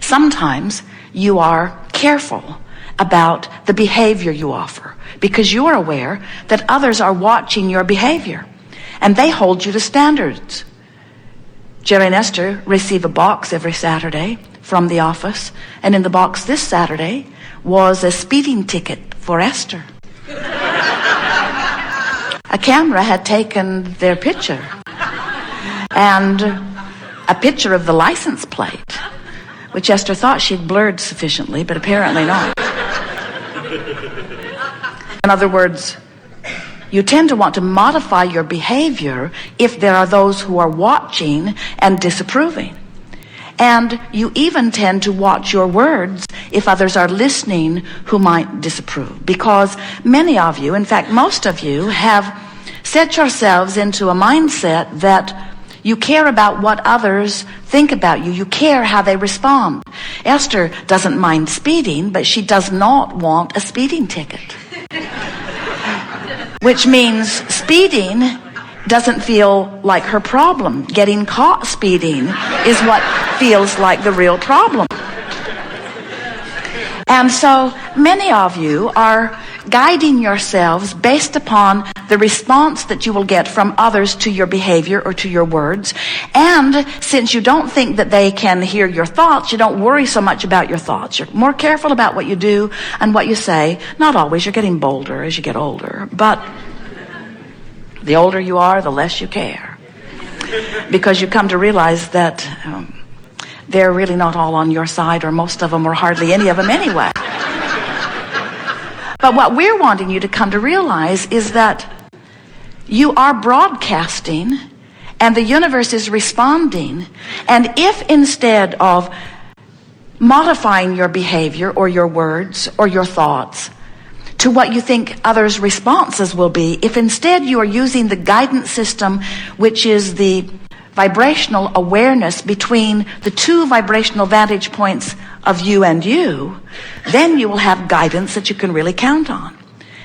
Sometimes you are careful about the behavior you offer because you are aware that others are watching your behavior and they hold you to standards. Jerry and Esther receive a box every Saturday from the office, and in the box this Saturday was a speeding ticket for Esther. A camera had taken their picture and a picture of the license plate, which Esther thought she'd blurred sufficiently, but apparently not. In other words, you tend to want to modify your behavior if there are those who are watching and disapproving. And you even tend to watch your words if others are listening who might disapprove. Because many of you, in fact most of you, have set yourselves into a mindset that you care about what others think about you. You care how they respond. Esther doesn't mind speeding, but she does not want a speeding ticket. Which means speeding doesn't feel like her problem. Getting caught speeding is what feels like the real problem. And so many of you are guiding yourselves based upon the response that you will get from others to your behavior or to your words. And since you don't think that they can hear your thoughts, you don't worry so much about your thoughts. You're more careful about what you do and what you say. Not always. You're getting bolder as you get older. But the older you are, the less you care. Because you come to realize that they're really not all on your side, or most of them, or hardly any of them anyway. But what we're wanting you to come to realize is that you are broadcasting and the universe is responding. And if instead of modifying your behavior or your words or your thoughts to what you think others' responses will be, if instead you are using the guidance system, which is the vibrational awareness between the two vibrational vantage points of you and you, then you will have guidance that you can really count on.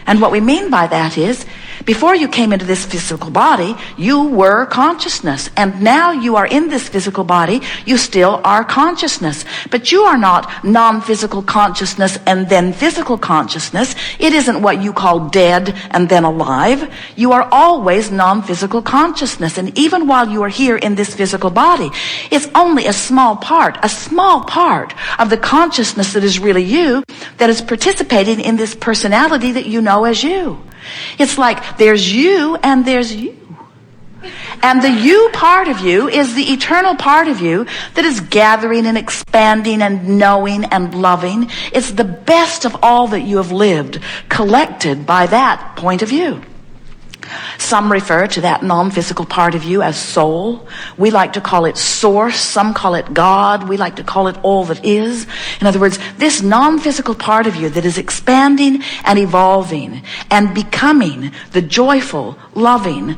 And what we mean by that is, before you came into this physical body, you were consciousness. And now you are in this physical body, you still are consciousness. But you are not non-physical consciousness and then physical consciousness. It isn't what you call dead and then alive. You are always non-physical consciousness. And even while you are here in this physical body, it's only a small part of the consciousness that is really you that is participating in this personality that you know as you. It's like there's you and there's you. And the you part of you is the eternal part of you that is gathering and expanding and knowing and loving. It's the best of all that you have lived, collected by that point of view. Some refer to that non-physical part of you as soul. We like to call it source. Some call it God. We like to call it all that is. In other words, this non-physical part of you that is expanding and evolving and becoming the joyful, loving,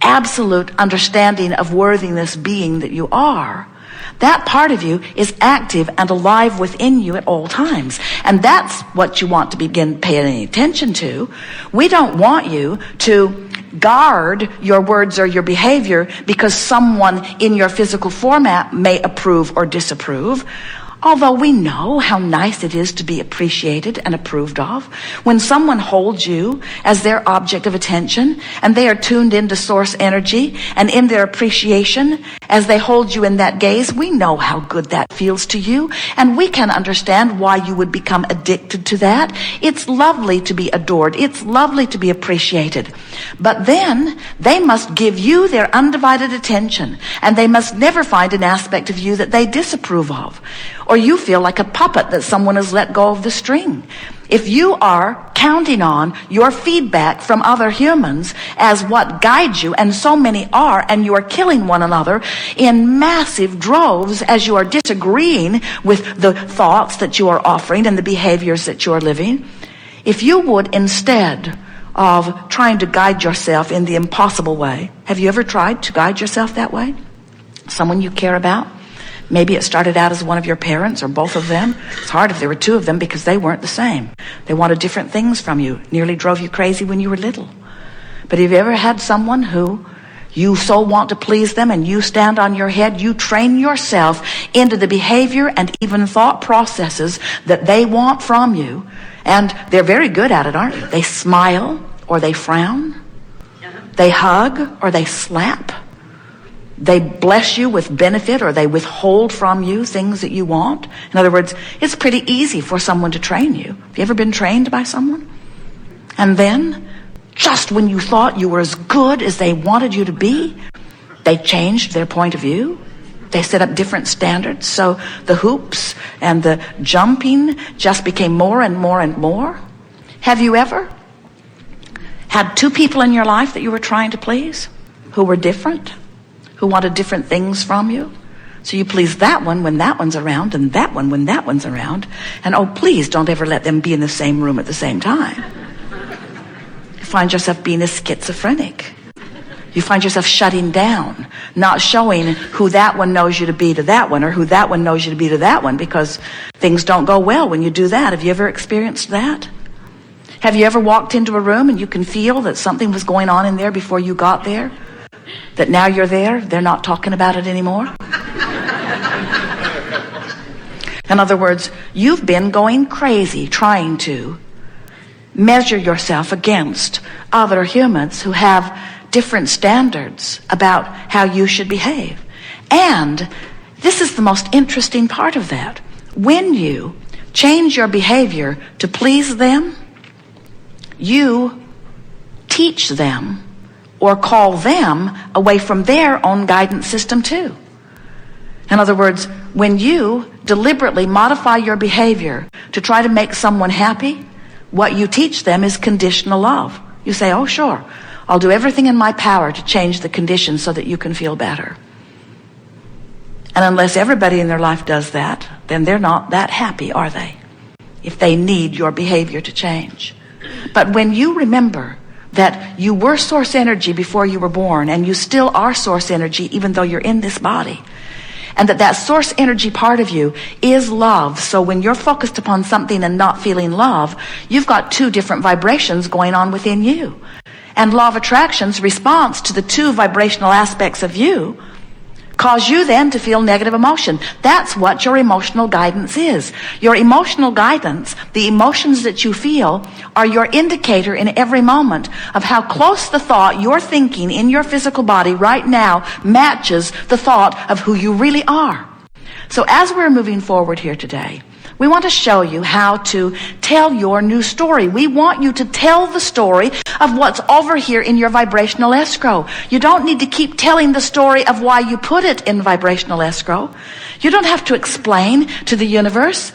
absolute understanding of worthiness being that you are, that part of you is active and alive within you at all times. And that's what you want to begin paying attention to. We don't want you to guard your words or your behavior because someone in your physical format may approve or disapprove. Although we know how nice it is to be appreciated and approved of. When someone holds you as their object of attention and they are tuned into source energy and in their appreciation as they hold you in that gaze, we know how good that feels to you, and we can understand why you would become addicted to that. It's lovely to be adored. It's lovely to be appreciated. But then they must give you their undivided attention, and they must never find an aspect of you that they disapprove of. Or you feel like a puppet that someone has let go of the string. If you are counting on your feedback from other humans as what guides you, and so many are, and you are killing one another in massive droves as you are disagreeing with the thoughts that you are offering and the behaviors that you are living, if you would, instead of trying to guide yourself in the impossible way, have you ever tried to guide yourself that way? Someone you care about? Maybe it started out as one of your parents or both of them. It's hard if there were two of them because they weren't the same. They wanted different things from you, nearly drove you crazy when you were little. But have you ever had someone who You so want to please them, and you stand on your head. You train yourself into the behavior and even thought processes that they want from you. And they're very good at it, aren't they? They smile or they frown. They hug or they slap. They bless you with benefit or they withhold from you things that you want. In other words, it's pretty easy for someone to train you. Have you ever been trained by someone? And then, just when you thought you were as good as they wanted you to be, they changed their point of view. They set up different standards. So the hoops and the jumping just became more and more and more. Have you ever had two people in your life that you were trying to please who were different, who wanted different things from you? So you please that one when that one's around, and that one when that one's around. And oh, please don't ever let them be in the same room at the same time. You find yourself being a schizophrenic. You find yourself shutting down, not showing who that one knows you to be to that one, or who that one knows you to be to that one, because things don't go well when you do that. Have you ever experienced that? Have you ever walked into a room and you can feel that something was going on in there before you got there? That now you're there, they're not talking about it anymore? In other words, you've been going crazy trying to measure yourself against other humans who have different standards about how you should behave. And this is the most interesting part of that. When you change your behavior to please them, you teach them or call them away from their own guidance system too. In other words, when you deliberately modify your behavior to try to make someone happy, what you teach them is conditional love. You say, oh sure, I'll do everything in my power to change the conditions so that you can feel better. And unless everybody in their life does that, then they're not that happy, are they? If they need your behavior to change. But when you remember that you were source energy before you were born, and you still are source energy even though you're in this body, and that source energy part of you is love. So when you're focused upon something and not feeling love, you've got two different vibrations going on within you. And law of attraction's response to the two vibrational aspects of you cause you then to feel negative emotion. That's what your emotional guidance is. Your emotional guidance, the emotions that you feel, are your indicator in every moment of how close the thought you're thinking in your physical body right now matches the thought of who you really are. So as we're moving forward here today, we want to show you how to tell your new story. We want you to tell the story of what's over here in your vibrational escrow. You don't need to keep telling the story of why you put it in vibrational escrow. You don't have to explain to the universe.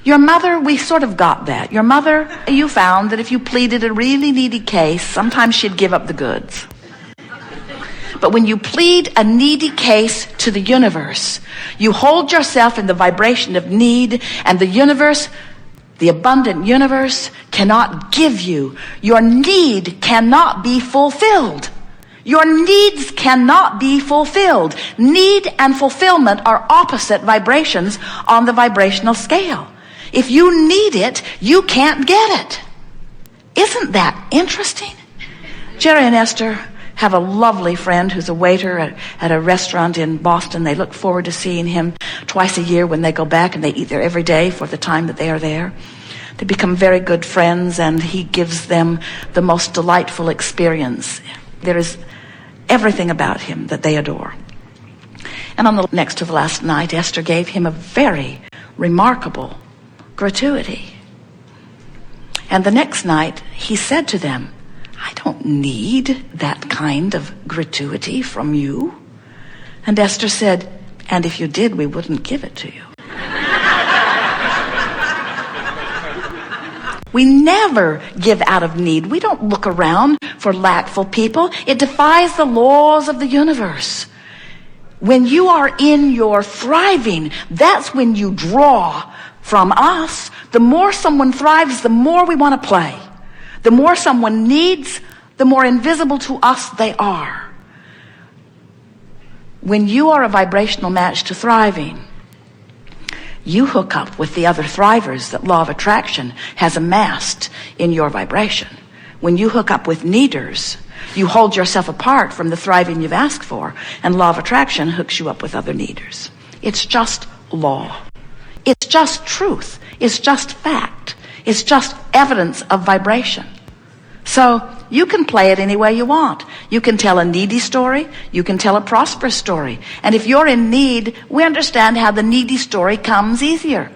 Your mother, we sort of got that. Your mother, you found that if you pleaded a really needy case, sometimes she'd give up the goods. But when you plead a needy case to the universe, you hold yourself in the vibration of need, and the universe, the abundant universe, cannot give you. Your need cannot be fulfilled. Your needs cannot be fulfilled. Need and fulfillment are opposite vibrations on the vibrational scale. If you need it, you can't get it. Isn't that interesting? Jerry and Esther have a lovely friend who's a waiter at a restaurant in Boston. They look forward to seeing him twice a year when they go back, and they eat there every day for the time that they are there. They become very good friends, and he gives them the most delightful experience. There is everything about him that they adore. And on the next to the last night, Esther gave him a very remarkable gratuity. And the next night, he said to them, I don't need that kind of gratuity from you. And Esther said, and if you did, we wouldn't give it to you. We never give out of need. We don't look around for lackful people. It defies the laws of the universe. When you are in your thriving, that's when you draw from us. The more someone thrives, the more we want to play. The more someone needs, the more invisible to us they are. When you are a vibrational match to thriving, you hook up with the other thrivers that law of attraction has amassed in your vibration. When you hook up with needers, You hold yourself apart from the thriving you've asked for, and law of attraction hooks you up with other needers. It's just law. It's just truth. It's just fact. It's just evidence of vibration. So you can play it any way you want. You can tell a needy story. You can tell a prosperous story. And if you're in need, we understand how the needy story comes easier.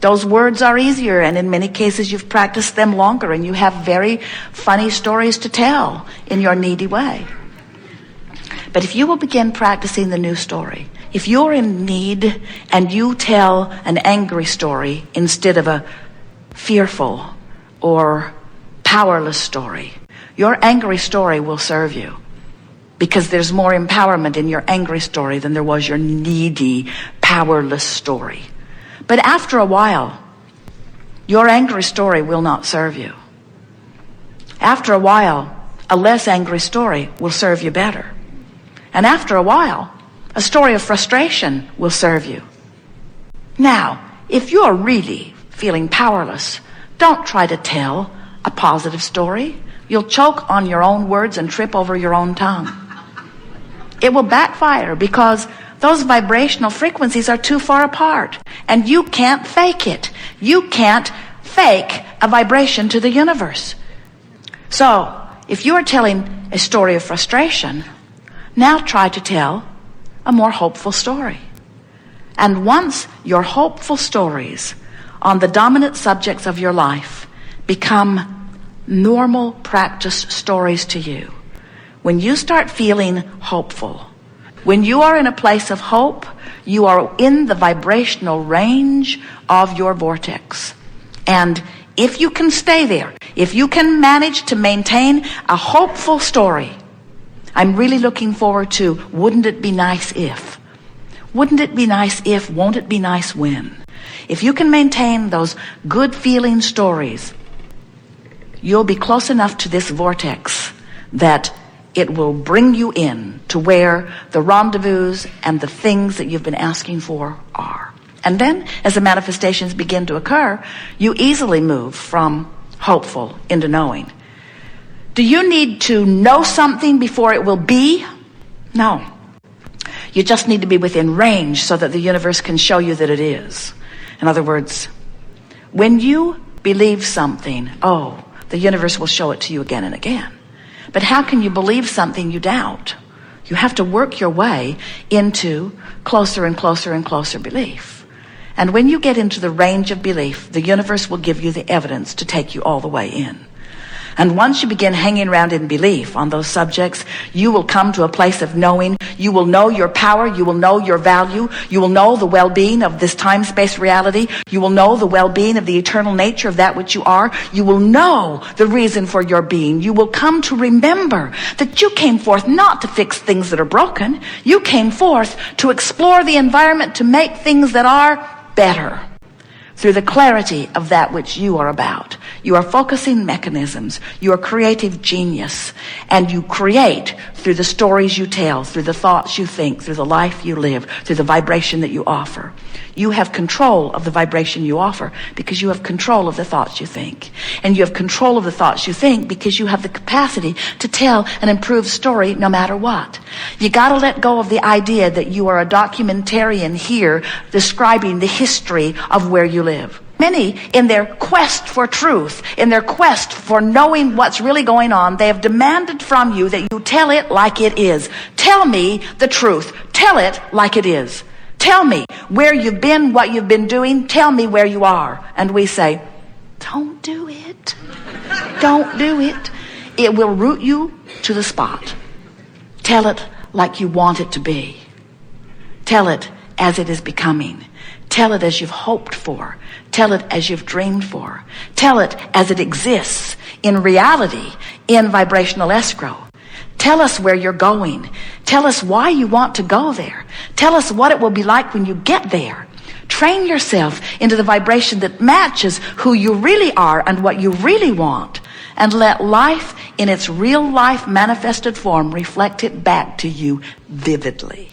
Those words are easier, and in many cases you've practiced them longer, and you have very funny stories to tell in your needy way. But if you will begin practicing the new story, if you're in need and you tell an angry story instead of a fearful or powerless story, your angry story will serve you, because there's more empowerment in your angry story than there was your needy, powerless story. But after a while, your angry story will not serve you. After a while, a less angry story will serve you better. And after a while, a story of frustration will serve you. Now, if you're really feeling powerless, don't try to tell a positive story. You'll choke on your own words and trip over your own tongue. It will backfire, because those vibrational frequencies are too far apart, and you can't fake it. You can't fake a vibration to the universe. So, if you are telling a story of frustration, now try to tell a more hopeful story. And once your hopeful stories on the dominant subjects of your life become normal practice stories to you, when you start feeling hopeful, when you are in a place of hope, you are in the vibrational range of your vortex. And if you can stay there, if you can manage to maintain a hopeful story, I'm really looking forward to wouldn't it be nice if? Wouldn't it be nice if? Won't it be nice when? If you can maintain those good feeling stories, you'll be close enough to this vortex that it will bring you in to where the rendezvous and the things that you've been asking for are. And then, as the manifestations begin to occur, you easily move from hopeful into knowing. Do you need to know something before it will be? No. You just need to be within range so that the universe can show you that it is. In other words, when you believe something, the universe will show it to you again and again. But how can you believe something you doubt? You have to work your way into closer and closer and closer belief. And when you get into the range of belief, the universe will give you the evidence to take you all the way in. And once you begin hanging around in belief on those subjects, you will come to a place of knowing. You will know your power. You will know your value. You will know the well-being of this time-space reality. You will know the well-being of the eternal nature of that which you are. You will know the reason for your being. You will come to remember that you came forth not to fix things that are broken. You came forth to explore the environment, to make things that are better through the clarity of that which you are about. You are focusing mechanisms. You are creative genius. And you create through the stories you tell, through the thoughts you think, through the life you live, through the vibration that you offer. You have control of the vibration you offer because you have control of the thoughts you think. And you have control of the thoughts you think because you have the capacity to tell an improved story no matter what. You got to let go of the idea that you are a documentarian here describing the history of where you live. Many, in their quest for truth, in their quest for knowing what's really going on, they have demanded from you that you tell it like it is. Tell me the truth. Tell it like it is. Tell me where you've been, what you've been doing. Tell me where you are. And we say, don't do it. Don't do it. It will root you to the spot. Tell it like you want it to be. Tell it as it is becoming. Tell it as you've hoped for. Tell it as you've dreamed for. Tell it as it exists in reality, in vibrational escrow. Tell us where you're going. Tell us why you want to go there. Tell us what it will be like when you get there. Train yourself into the vibration that matches who you really are and what you really want. And let life in its real life manifested form reflect it back to you vividly.